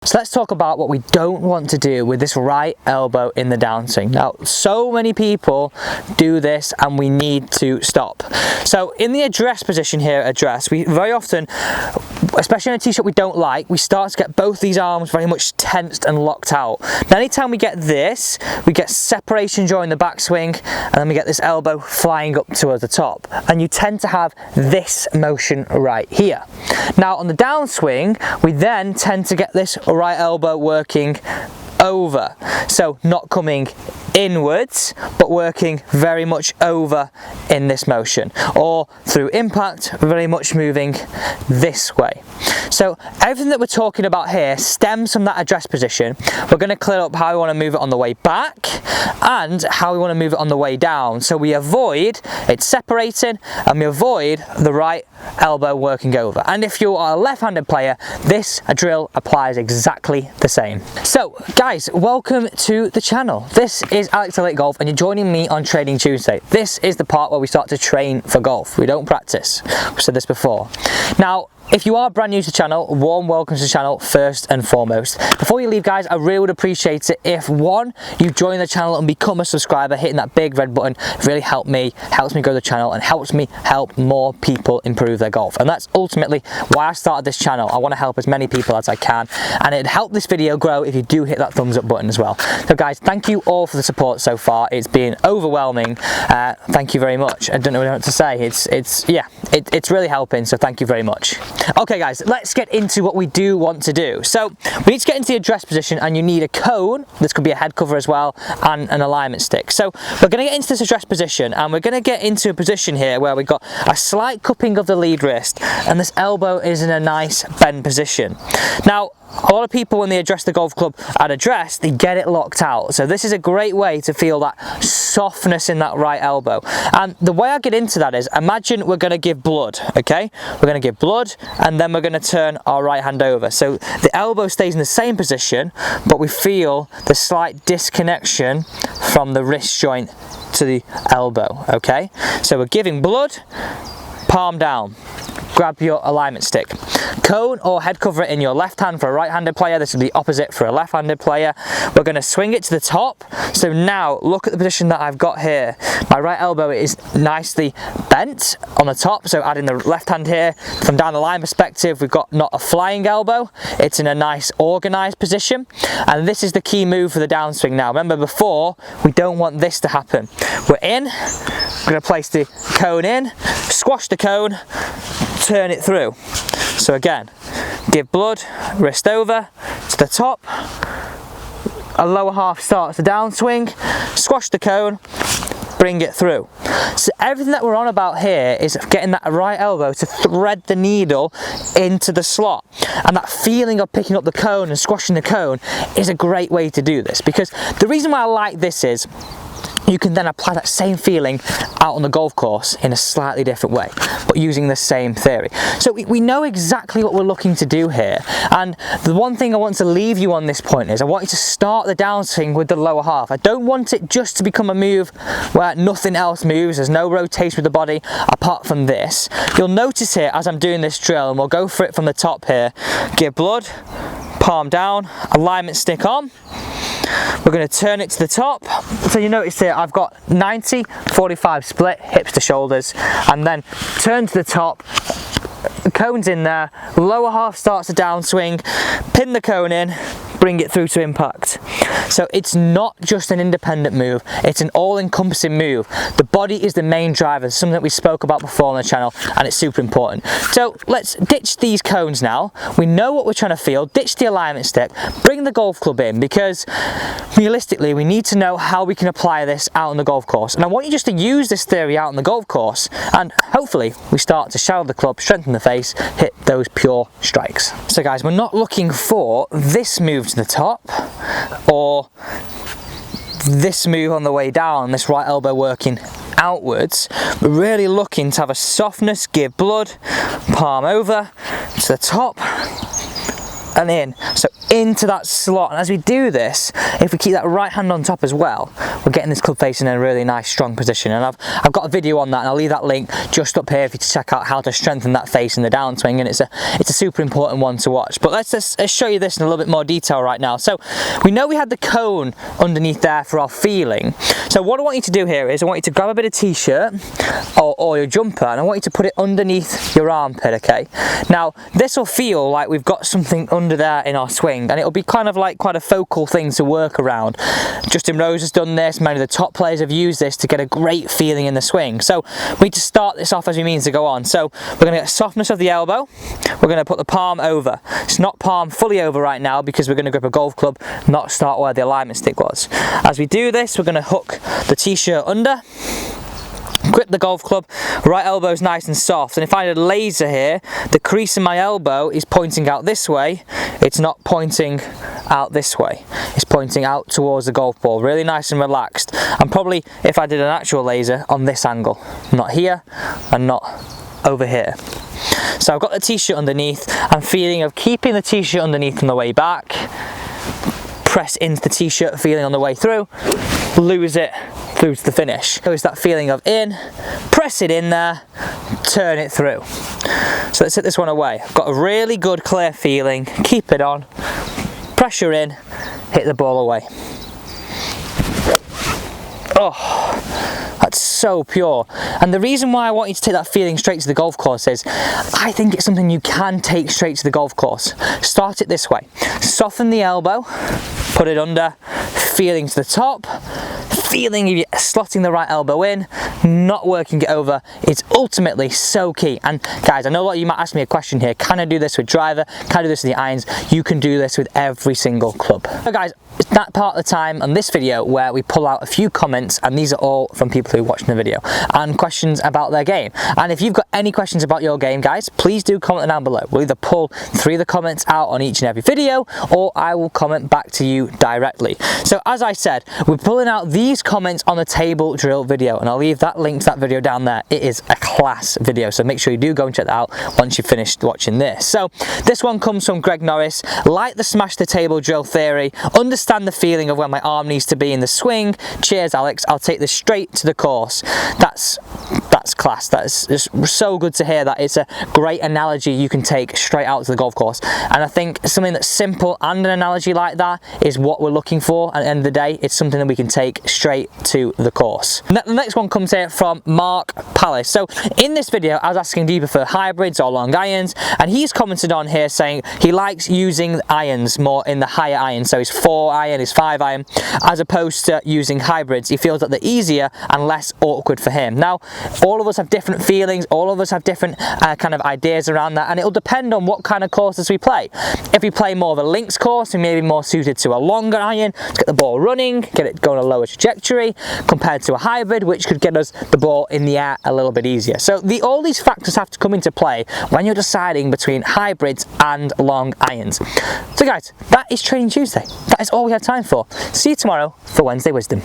So let's talk about what we don't want to do with this right elbow in the downswing. Now, so many people do this and we need to stop. So in the address position here, address, we very often, especially in a t-shirt we don't like, we start to get both these arms very much tensed and locked out. Now, anytime we get this, we get separation during the backswing, and then we get this elbow flying up towards the top. And you tend to have this motion right here. Now, on the downswing, we then tend to get this right elbow working over, so not coming inwards but working very much over in this motion, or through impact very much moving this way. So everything that we're talking about here stems from that address position. We're going to clear up how we want to move it on the way back and how we want to move it on the way down, so we avoid it separating and we avoid the right elbow working over. And if you are a left-handed player, this drill applies exactly the same. So guys, welcome to the channel. This is Elliott Golf and you're joining me on Training Tuesday. This is the part where we start to train for golf. We don't practice. We've said this before. Now, if you are brand new to the channel, warm welcome to the channel first and foremost. Before you leave, guys, I really would appreciate it if, one, you join the channel and become a subscriber. Hitting that big red button really helps me grow the channel and helps me help more people improve their golf. And that's ultimately why I started this channel. I want to help as many people as I can, and it'd help this video grow if you do hit that thumbs up button as well. So guys, thank you all for the support so far. It's been overwhelming. Thank you very much. I don't know what to say. It's really helping, so thank you very much. Okay guys, let's get into what we do want to do. So we need to get into the address position, and you need a cone. This could be a head cover as well, and an alignment stick. So we're going to get into this address position, and we're going to get into a position here where we've got a slight cupping of the lead wrist, and this elbow is in a nice bend position. Now, a lot of people, when they address the golf club at address, they get it locked out. So this is a great way to feel that softness in that right elbow. And the way I get into that is, imagine we're going to give blood, okay? We're going to give blood, and then we're going to turn our right hand over. So the elbow stays in the same position, but we feel the slight disconnection from the wrist joint to the elbow, okay? So we're giving blood, palm down. Grab your alignment stick. Cone or head cover it in your left hand for a right-handed player. This will be opposite for a left-handed player. We're going to swing it to the top. So now look at the position that I've got here. My right elbow is nicely bent on the top, so adding the left hand here. From down the line perspective, we've got not a flying elbow. It's in a nice organized position, and this is the key move for the downswing. Now remember, before, we don't want this to happen. We're in, we're going to place the cone in, squash the cone, turn it through. So again, give blood, wrist over to the top, a lower half starts the downswing, squash the cone, bring it through. So everything that we're on about here is getting that right elbow to thread the needle into the slot, and that feeling of picking up the cone and squashing the cone is a great way to do this, because the reason why I like this is you can then apply that same feeling out on the golf course in a slightly different way, but using the same theory. So we know exactly what we're looking to do here, and the one thing I want to leave you on this point is I want you to start the downswing with the lower half. I don't want it just to become a move where nothing else moves, there's no rotation with the body apart from this. You'll notice here as I'm doing this drill, and we'll go for it from the top here, give blood, palm down, alignment stick on. We're going to turn it to the top. So you notice here I've got 90-45 split, hips to shoulders, and then turn to the top, the cone's in there, lower half starts a downswing, pin the cone in, bring it through to impact. So it's not just an independent move, it's an all-encompassing move. The body is the main driver, something that we spoke about before on the channel, and it's super important. So let's ditch these cones now. We know what we're trying to feel, ditch the alignment stick, bring the golf club in, because realistically we need to know how we can apply this out on the golf course. And I want you just to use this theory out on the golf course, and hopefully we start to shadow the club, strengthen the face, hit those pure strikes. So guys, we're not looking for this move to the top or this move on the way down, this right elbow working outwards. We're really looking to have a softness, give blood, palm over to the top, and in, so into that slot. And as we do this, if we keep that right hand on top as well, we're getting this club face in a really nice strong position. And I've got a video on that, and I'll leave that link just up here for you to check out how to strengthen that face in the downswing, and it's a super important one to watch. But let's show you this in a little bit more detail right now. So we know we had the cone underneath there for our feeling. So what I want you to do here is I want you to grab a bit of t-shirt or your jumper, and I want you to put it underneath your armpit, okay? Now this will feel like we've got something under there in our swing, and it'll be kind of like quite a focal thing to work around. Justin Rose has done this, many of the top players have used this to get a great feeling in the swing. So we need to start this off as we mean to go on. So we're going to get softness of the elbow, we're going to put the palm over. It's not palm fully over right now because we're going to grip a golf club, not start where the alignment stick was. As we do this, we're going to hook the t-shirt under, grip the golf club, right elbow is nice and soft, and if I had a laser here, the crease in my elbow is pointing out this way, it's not pointing out this way, it's pointing out towards the golf ball, really nice and relaxed. And probably if I did an actual laser on this angle, not here and not over here. So I've got the t-shirt underneath, I'm feeling of keeping the t-shirt underneath on the way back, press into the t-shirt feeling on the way through, lose it through to the finish. So it's that feeling of in, press it in there, turn it through. So let's hit this one away. I've got a really good clear feeling, keep it on, pressure in, hit the ball away. Oh, that's so pure. And the reason why I want you to take that feeling straight to the golf course is I think it's something you can take straight to the golf course. Start it this way. Soften the elbow, put it under, feeling to the top, feeling if you're slotting the right elbow in, not working it over, is ultimately so key. And guys, I know a lot of you might ask me a question here, can I do this with driver, can I do this with the irons? You can do this with every single club. So guys, it's that part of the time on this video where we pull out a few comments, and these are all from people who are watching the video, and questions about their game. And if you've got any questions about your game, guys, please do comment down below. We'll either pull 3 of the comments out on each and every video, or I will comment back to you directly. So as I said, we're pulling out these comments on the table drill video, and I'll leave that link to that video down there. It is a class video, so make sure you do go and check that out once you've finished watching this. So this one comes from Greg Norris. Like the smash the table drill theory, understand the feeling of where my arm needs to be in the swing. Cheers Alex, I'll take this straight to the course. That's class. That's just so good to hear. That it's a great analogy you can take straight out to the golf course, and I think something that's simple and an analogy like that is what we're looking for. At the end of the day, it's something that we can take straight to the course. The next one comes here from Mark Palace. So in this video I was asking, do you prefer hybrids or long irons, and he's commented on here saying he likes using irons more in the higher iron, so his 4 iron, his 5 iron, as opposed to using hybrids. He feels that they're easier and less awkward for him. Now all of us have different feelings, all of us have different kind of ideas around that, and it'll depend on what kind of courses we play. If we play more of a links course, we may be more suited to a longer iron to get the ball running, get it going a lower trajectory, compared to a hybrid which could get us the ball in the air a little bit easier. So all these factors have to come into play when you're deciding between hybrids and long irons. So guys, that is Training Tuesday. That is all we have time for. See you tomorrow for Wednesday Wisdom.